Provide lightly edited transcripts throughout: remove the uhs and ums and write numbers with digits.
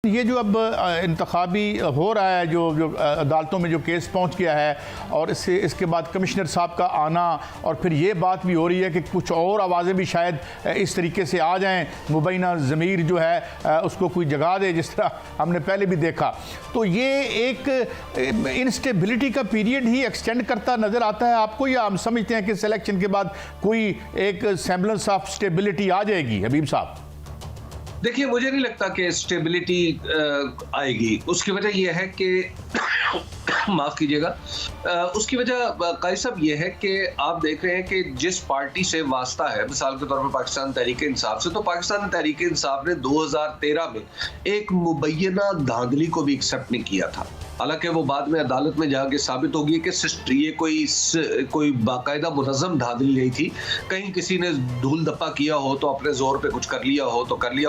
ये जो अब इंतखाबी हो रहा है, जो अदालतों में जो केस पहुंच गया है और इसके बाद कमिश्नर साहब का आना, और फिर ये बात भी हो रही है कि कुछ और आवाज़ें भी शायद इस तरीके से आ जाएं, मुबैना ज़मीर जो है उसको कोई जगा दे, जिस तरह हमने पहले भी देखा। तो ये एक इंस्टेबिलिटी का पीरियड ही एक्सटेंड करता नज़र आता है आपको, या हम समझते हैं कि सिलेक्शन के बाद कोई एक सेम्बलेंस ऑफ स्टेबिलिटी आ जाएगी? हबीब साहब, देखिए, मुझे नहीं लगता कि स्टेबिलिटी आएगी। उसकी वजह यह है कि माफ कीजिएगा, उसकी वजह कायद साहब ये है कि आप देख रहे हैं कि जिस पार्टी से वास्ता है, मिसाल के तौर पर पाकिस्तान तहरीक इंसाफ से, तो पाकिस्तान तहरीक इंसाफ ने 2013 में एक मुबैना धांधली को भी एक्सेप्ट नहीं किया था। हालांकि वो बाद में अदालत में जाके साबित हो गई कि ये कोई बाकायदा मुनज़्ज़म धांधली नहीं थी। कहीं किसी ने धूल धप्पा किया हो तो अपने जोर पे कुछ कर लिया हो,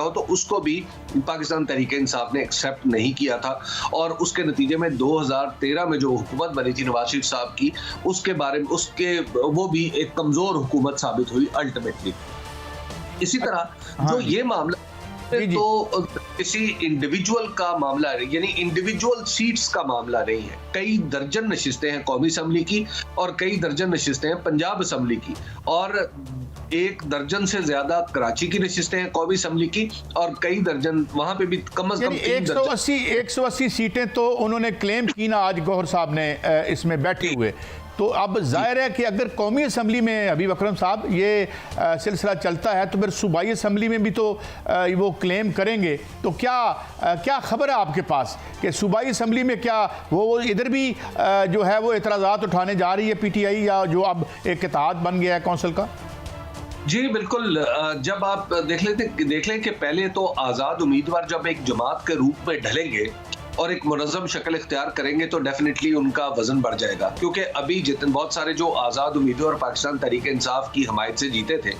तो उसको भी पाकिस्तान तहरीक इंसाफ ने एक्सेप्ट नहीं किया था। और उसके नतीजे में 2013 में जो हुकूमत बनी थी नवाज शरीफ साहब की, उसके बारे में वो भी एक कमजोर हुकूमत साबित हुई अल्टीमेटली। इसी तरह जो ये मामला तो किसी इंडिविजुअल का मामला, यानी इंडिविजुअल सीट्स का मामला नहीं है। कई दर्जन नशिस्तें हैं कौमी असम्बली की और कई दर्जन नशिस्तें हैं पंजाब असम्बली की, और 1 दर्जन से ज्यादा कराची की नशिस्तें हैं कौमी असम्बली की, और कई दर्जन वहां पे भी कम से कम 180 सीटें तो उन्होंने क्लेम की ना आज गौहर साहब ने इसमें बैठे हुए। तो अब जाहिर है कि अगर कौमी असम्बली में हबीब अकरम साहब ये सिलसिला चलता है तो फिर सूबाई असम्बली में भी तो वो क्लेम करेंगे। तो क्या खबर है आपके पास कि सूबाई असम्बली में क्या वो इधर भी जो है वो एतराज़ात उठाने जा रही है PTI, या जो अब एक इत्तेहाद बन गया है कौंसिल का? जी बिल्कुल। जब आप देख लें कि पहले तो आज़ाद उम्मीदवार जब एक जमात के रूप में ढलेंगे और एक मुनज़्ज़म शक्ल इख्तियार करेंगे तो डेफिनेटली उनका वजन बढ़ जाएगा। क्योंकि अभी बहुत सारे जो आज़ाद उम्मीदवार पाकिस्तान तहरीक इंसाफ की हमायत से जीते थे,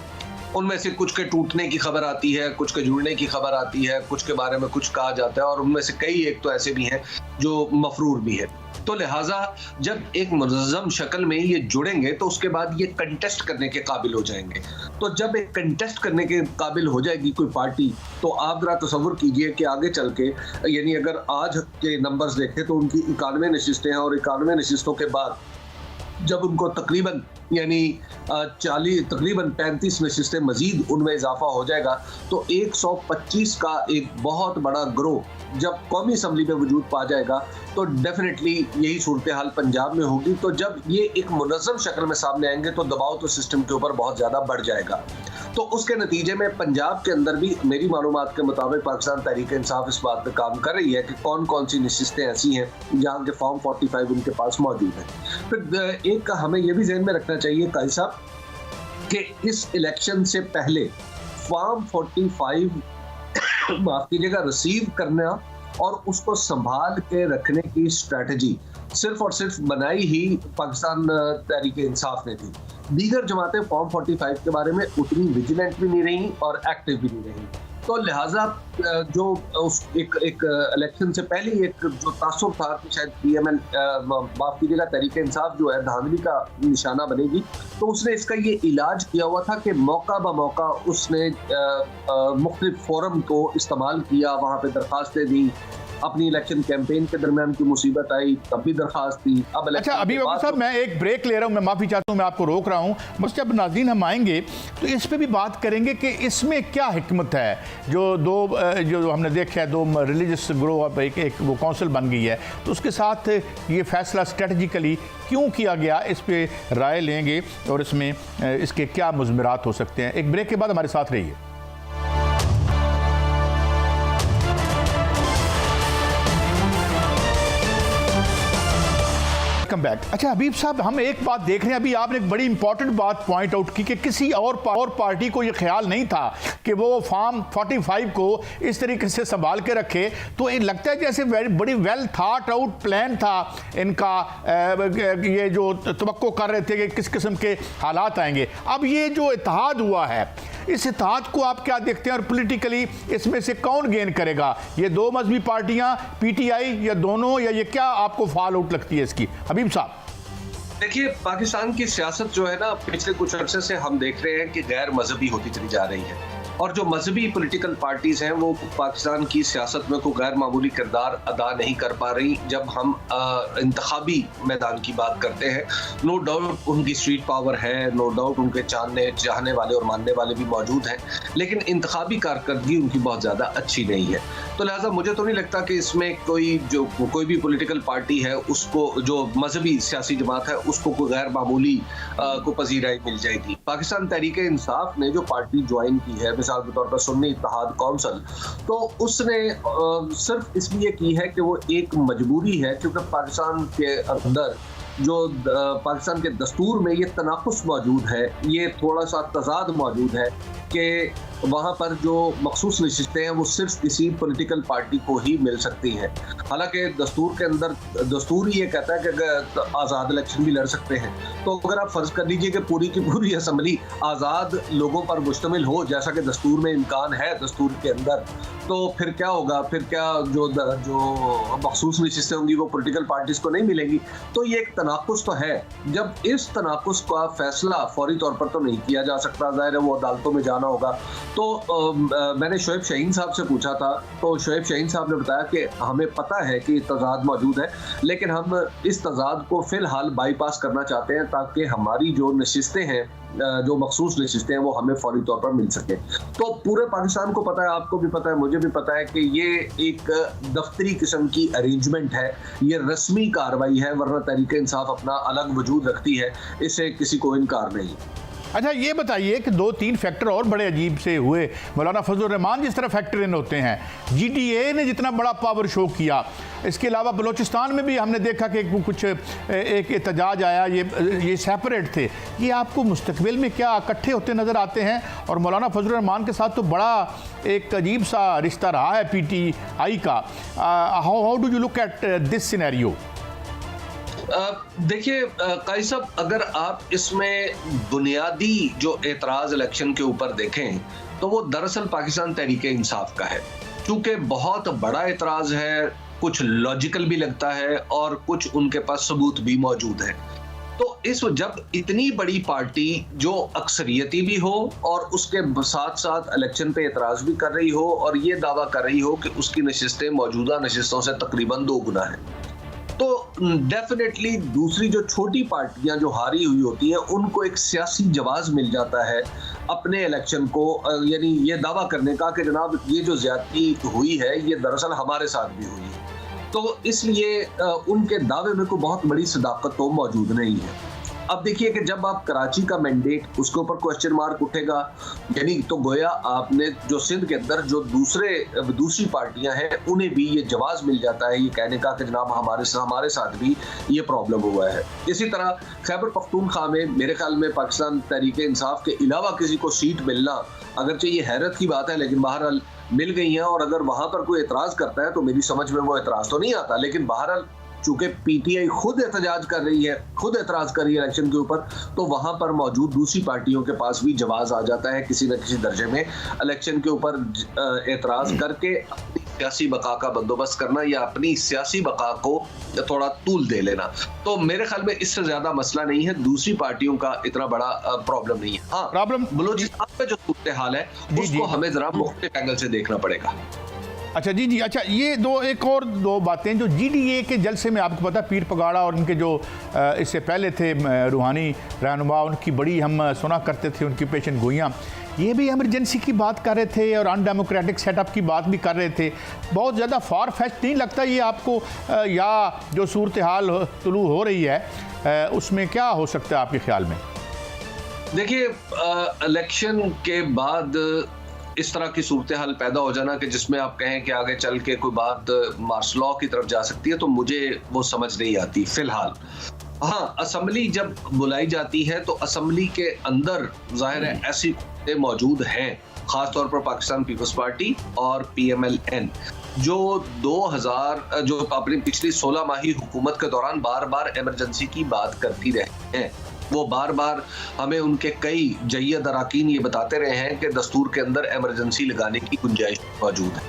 उनमें से कुछ के टूटने की खबर आती है, कुछ के जुड़ने की खबर आती है, कुछ के बारे में कुछ कहा जाता है, और उनमें से कई एक तो ऐसे भी हैं जो मफरूर भी है। तो लिहाजा जब एक मुनज़्ज़म शक्ल में ये जुड़ेंगे तो उसके बाद ये कंटेस्ट करने के काबिल हो जाएंगे। तो जब एक कंटेस्ट करने के काबिल हो जाएगी कोई पार्टी, तो आप जरा तसव्वुर कीजिए कि आगे चल के, यानी अगर आज के नंबर्स देखें तो उनकी 91 नशिस्तें हैं, और 91 नशिस्तों के बाद जब उनको तकरीबन 35 नशिस्तें मजीद उनमें इजाफा हो जाएगा, तो 125 का एक बहुत बड़ा ग्रोह जब कौमी असम्बली में वजूद पा जाएगा, तो डेफिनेटली यही सूरत हाल पंजाब में होगी। तो जब ये एक मुनज़्ज़म शक्ल में सामने आएंगे तो दबाव तो सिस्टम के ऊपर बहुत ज़्यादा बढ़ जाएगा। तो उसके नतीजे में पंजाब के अंदर भी मेरी मालूमात के मुताबिक पाकिस्तान तहरीक इंसाफ इस बात पर काम कर रही है कि कौन कौन सी नशिस्तें ऐसी हैं जहाँ के फॉर्म 45 उनके पास मौजूद है। फिर एक हमें यह भी ज़हन में रखना चाहिए काजी साहब कि इस इलेक्शन से पहले फॉर्म 45 माफ कीजिएगा रिसीव करना और उसको संभाल के रखने की स्ट्रेटजी सिर्फ और सिर्फ बनाई ही पाकिस्तान तहरीक इंसाफ ने थी। दीगर जमातें फॉर्म 45 के बारे में उतनी विजिलेंट भी नहीं रही और एक्टिव भी नहीं रही। तो लिहाजा जो उस एक इलेक्शन से पहले एक जो तासुर था कि शायद PMN माफ कीजिएगा तहरीक इंसाफ जो है धांधली का निशाना बनेगी, तो उसने इसका ये इलाज किया हुआ था कि मौका ब मौका उसने मुख्तलिफ फोरम को इस्तेमाल किया, वहाँ पे दरखास्तें दी। अपनी इलेक्शन कैंपेन के दरमियान की मुसीबत आई तब भी दरखास्त दी। अब अच्छा अभी साहब मैं एक ब्रेक ले रहा हूँ, मैं माफ़ी चाहता हूँ, मैं आपको रोक रहा हूँ, बस जब नाज़रीन हम आएंगे तो इस पे भी बात करेंगे कि इसमें क्या हिकमत है। जो हमने देखा है 2 रिलीजियस ग्रोह अब एक वो कौंसिल बन गई है, तो उसके साथ ये फैसला स्ट्रेटजिकली क्यों किया गया, इस पर राय लेंगे और इसमें इसके क्या मुज़मरात हो सकते हैं। एक ब्रेक के बाद हमारे साथ रहिए। Welcome back. अच्छा हबीब साहब, हम एक बात देख रहे हैं, अभी आपने एक बड़ी इंपॉर्टेंट बात पॉइंट आउट की कि किसी और पार्टी को ये ख्याल नहीं था कि वो फॉर्म 45 को इस तरीके से संभाल के रखे। तो ये लगता है जैसे बड़ी वेल थॉट आउट प्लान था इनका, ये जो तवक्को कर रहे थे कि किस किस्म के हालात आएंगे। अब ये जो इत्तेहाद हुआ है, इस इत्तेहाद को आप क्या देखते हैं और पॉलिटिकली इसमें से कौन गेन करेगा? ये 2 मजहबी पार्टियां, PTI, या दोनों, या ये क्या आपको फॉल आउट लगती है इसकी? हबीब साहब देखिए, पाकिस्तान की सियासत जो है ना, पिछले कुछ अरसे से हम देख रहे हैं कि गैर मजहबी होती चली जा रही है। और जो मजहबी पॉलिटिकल पार्टीज हैं वो पाकिस्तान की सियासत में कोई गैर मामूली किरदार अदा नहीं कर पा रही। जब हम इंतखाबी मैदान की बात करते हैं, नो डाउट उनकी स्ट्रीट पावर है, नो डाउट उनके चाहने वाले और मानने वाले भी मौजूद हैं, लेकिन इंतखाबी कारकर्दगी उनकी बहुत ज़्यादा अच्छी नहीं है। तो लिहाजा मुझे तो नहीं लगता कि इसमें कोई भी पॉलिटिकल पार्टी है उसको, जो मजहबी सियासी जमात है, उसको कोई गैर मामूली को पजीराई मिल जाएगी। पाकिस्तान तहरीक इंसाफ ने जो पार्टी ज्वाइन की है, मिसाल के तौर पर सुन्नी इत्तेहाद कौंसिल, तो उसने सिर्फ इसलिए की है कि वो एक मजबूरी है, क्योंकि पाकिस्तान के अंदर जो पाकिस्तान के दस्तूर में ये तनाकुस मौजूद है, ये थोड़ा सा तजाद मौजूद है कि वहाँ पर जो मखसूस नशिस्तें हैं वो सिर्फ किसी पॉलिटिकल पार्टी को ही मिल सकती हैं। हालांकि दस्तूर के अंदर दस्तूर ये कहता है कि आज़ाद इलेक्शन भी लड़ सकते हैं। तो अगर आप फर्ज कर लीजिए कि पूरी की पूरी असम्बली आज़ाद लोगों पर मुश्तमिल हो, जैसा कि दस्तूर में इम्कान है दस्तूर के अंदर, तो फिर क्या होगा? फिर क्या जो मखसूस नशिस्तें होंगी वो पॉलिटिकल पार्टीज को नहीं मिलेंगी। तो ये एक तनाकुस तो है। जब इस तनाकुस का फैसला फौरी तौर पर तो नहीं किया जा सकता, जाहिर है वो अदालतों में जाना होगा। तो मैंने शोएब शाहीन साहब से पूछा था, तो शोएब शाहीन साहब ने बताया कि हमें पता है कि तजाद मौजूद है, लेकिन हम इस तजाद को फिलहाल बाईपास करना चाहते हैं ताकि हमारी जो नशिस्तें हैं, जो मखसूस नशिस्तें हैं, वो हमें फौरी तौर पर मिल सके। तो पूरे पाकिस्तान को पता है, आपको भी पता है, मुझे भी पता है कि ये एक दफ्तरी किस्म की अरेंजमेंट है, ये रस्मी कार्रवाई है, वरना तहरीक इंसाफ अपना अलग वजूद रखती है, इससे किसी को इनकार नहीं। अच्छा, ये बताइए कि 2-3 फैक्टर और बड़े अजीब से हुए। मौलाना फजलुर रहमान जिस तरह फैक्टर इन होते हैं, GDA ने जितना बड़ा पावर शो किया, इसके अलावा बलूचिस्तान में भी हमने देखा कि कुछ एक एहतजाज आया, ये सेपरेट थे। ये आपको मुस्तकबिल में क्या इकट्ठे होते नज़र आते हैं? और मौलाना फजलुर रहमान के साथ तो बड़ा एक अजीब सा रिश्ता रहा है PTI का। How do you look at this scenario? देखिए काई साहब, अगर आप इसमें बुनियादी जो एतराज़ इलेक्शन के ऊपर देखें तो वो दरअसल पाकिस्तान तहरीक इंसाफ का है, क्योंकि बहुत बड़ा एतराज़ है, कुछ लॉजिकल भी लगता है और कुछ उनके पास सबूत भी मौजूद है। तो जब इतनी बड़ी पार्टी जो अक्सरियती भी हो और उसके साथ साथ इलेक्शन पे एतराज़ भी कर रही हो और ये दावा कर रही हो कि उसकी नशिस्तें मौजूदा नशिस्तों से तकरीबन 2 गुना है, तो डेफिनेटली दूसरी जो छोटी पार्टियां जो हारी हुई होती हैं उनको एक सियासी जवाब मिल जाता है अपने इलेक्शन को, यानी ये दावा करने का कि जनाब ये जो ज्यादती हुई है ये दरअसल हमारे साथ भी हुई है। तो इसलिए उनके दावे में कोई बहुत बड़ी सदाकत तो मौजूद नहीं है। अब देखिए कि जब आप कराची का मैंडेट, उसके ऊपर क्वेश्चन मार्क उठेगा, यानी तो गोया आपने जो सिंध के अंदर जो दूसरी पार्टियां हैं उन्हें भी ये जवाब मिल जाता है ये कहने का कि जनाब हमारे साथ भी ये प्रॉब्लम हुआ है। इसी तरह खैबर पख्तूनख्वा में मेरे ख्याल में पाकिस्तान तहरीक इंसाफ के अलावा किसी को सीट मिलना, अगरचे ये हैरत की बात है, लेकिन बहरहाल मिल गई हैं। और अगर वहां पर कोई एतराज करता है तो मेरी समझ में वो एतराज तो नहीं आता, लेकिन बहरहाल चूंकि PTI खुद एहतजाज कर रही है, खुद एतराज कर रही है इलेक्शन के ऊपर, तो वहां पर मौजूद दूसरी पार्टियों के पास भी जवाब आ जाता है किसी न किसी दर्जे में इलेक्शन के ऊपर एतराज करके अपनी सियासी बका का बंदोबस्त करना या अपनी सियासी बका को थोड़ा तूल दे लेना। तो मेरे ख्याल में इससे ज्यादा मसला नहीं है, दूसरी पार्टियों का इतना बड़ा प्रॉब्लम नहीं है। हाँ, प्रॉब्लम बलूचिस्तान में जो सूरत हाल है उसको हमें जरा मुख्तलिफ एंगल से देखना पड़ेगा। अच्छा जी, अच्छा, ये एक और दो बातें जो GDA के जलसे में आपको पता, पीर पगाड़ा और उनके जो इससे पहले थे रूहानी रहनुमा, उनकी बड़ी हम सुना करते थे उनकी पेशन गोइयाँ, ये भी इमरजेंसी की बात कर रहे थे और अनडेमोक्रेटिक सेटअप की बात भी कर रहे थे। बहुत ज़्यादा फार फेच्ड नहीं लगता ये आपको? या जो सूरत हाल तुलू हो रही है उसमें क्या हो सकता है आपके ख्याल में? देखिए, इलेक्शन के बाद इस तरह की सूरत हाल पैदा हो जाना कि जिसमें आप कहें कि आगे चल के कोई बात मार्शल लॉ की तरफ जा सकती है, तो मुझे वो समझ नहीं आती फिलहाल। हाँ, असम्बली जब बुलाई जाती है तो असम्बली के अंदर जाहिर है ऐसी मौजूद हैं, खासतौर पर पाकिस्तान पीपल्स पार्टी और PMLN, जो अपनी पिछली 16 माही हुकूमत के दौरान बार बार इमरजेंसी की बात करती रहे हैं। वो बार बार हमें उनके कई जय्यद अराकीन ये बताते रहे हैं कि दस्तूर के अंदर इमरजेंसी लगाने की गुंजाइश मौजूद है।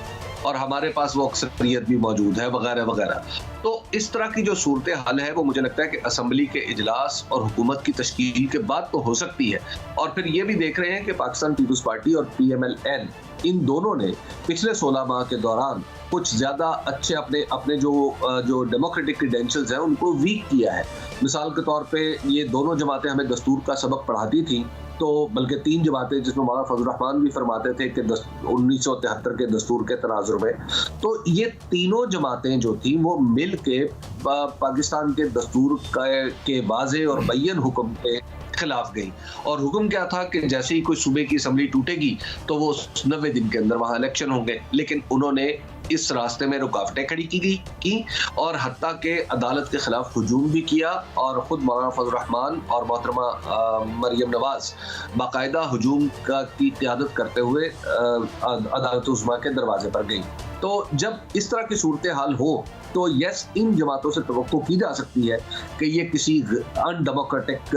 और हमारे पास वो अक्सरियत भी मौजूद है वगैरह वगैरह। तो इस तरह की जो सूरत हाल है वो मुझे लगता है कि असम्बली के इजलास और हुकूमत की तश्कील के बाद तो हो सकती है। और फिर ये भी देख रहे हैं कि पाकिस्तान पीपुल्स पार्टी और PMLN इन दोनों ने पिछले 16 माह के दौरान कुछ ज्यादा अच्छे अपने जो डेमोक्रेटिक क्रीडेंशियल्स हैं उनको वीक किया है। मिसाल के तौर पे ये दोनों जमातें हमें दस्तूर का सबक पढ़ाती थी, तो बल्कि 3 जमातें जिसमें मौलाना फजल रहमान भी फरमाते थे कि 1973 के दस्तूर के तनाजुर में, तो ये तीनों जमातें जो थी वो मिल के पाकिस्तान के दस्तूर के वाज़े और बैन हुक्म के खिलाफ गई। और हुक्म क्या था कि जैसे ही कोई सूबे की असम्बली टूटेगी तो वो 90 दिन के अंदर वहां इलेक्शन होंगे। लेकिन उन्होंने इस रास्ते में रुकावटें खड़ी की और हत्ता के अदालत के खिलाफ हुजूम भी किया और खुद मौलाना फजल रहमान और मोहतरमा मरियम नवाज बाकायदा हुजूम की क़ियादत करते हुए अदालत उज़्मा के दरवाजे पर गई। तो जब इस तरह की सूरत हाल हो तो यस, इन जमातों से तवक्को की जा सकती है कि ये किसी अनडेमोक्रेटिक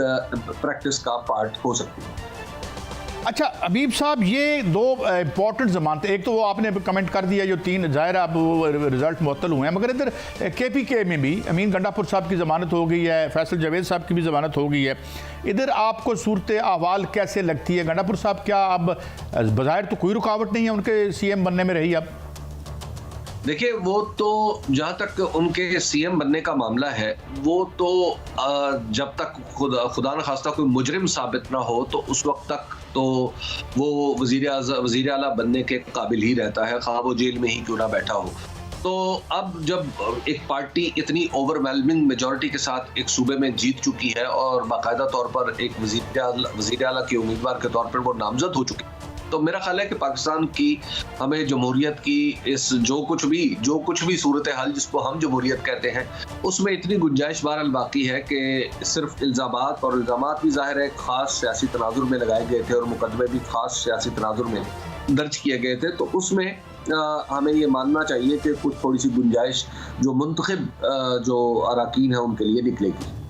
प्रैक्टिस का पार्ट हो सकती है। अच्छा हबीब साहब, ये 2 इंपॉर्टेंट जमानतें, एक तो वो आपने कमेंट कर दिया जो 3 ज़ाहिर अब वो रिजल्ट मुअत्तल हुए हैं, मगर इधर KPK में भी अमीन गंडापुर साहब की ज़मानत हो गई है, फैसल जावेद साहब की भी ज़मानत हो गई है। इधर आपको सूरत अहवाल कैसे लगती है? गंडापुर साहब क्या अब बज़ाहिर तो कोई रुकावट नहीं है उनके CM बनने में रही? अब देखिए, वो तो जहाँ तक उनके CM बनने का मामला है, वो तो जब तक खुदा न खास्ता कोई मुजरिम साबित ना हो तो उस वक्त तक तो वो वज़ीर आला बनने के काबिल ही रहता है, खा वो जेल में ही क्यों ना बैठा हो। तो अब जब एक पार्टी इतनी ओवरवेलमिंग मेजॉरिटी के साथ एक सूबे में जीत चुकी है और बाकायदा तौर पर एक वज़ीर आला के उम्मीदवार के तौर पर वो नामजद हो चुकी है, तो मेरा ख्याल है कि पाकिस्तान की हमें जमहूरियत की इस जो कुछ भी सूरत हाल जिसको हम जमहूरियत कहते हैं उसमें इतनी गुंजाइश बहरहाल बाकी है कि सिर्फ इल्ज़ामात भी ज़ाहिर है ख़ास सियासी तनाजुर में लगाए गए थे और मुकदमे भी ख़ास सियासी तनाजुर में दर्ज किए गए थे, तो उसमें हमें ये मानना चाहिए कि कुछ थोड़ी सी गुंजाइश जो मुंतखब जो अराकीन है उनके लिए निकलेगी।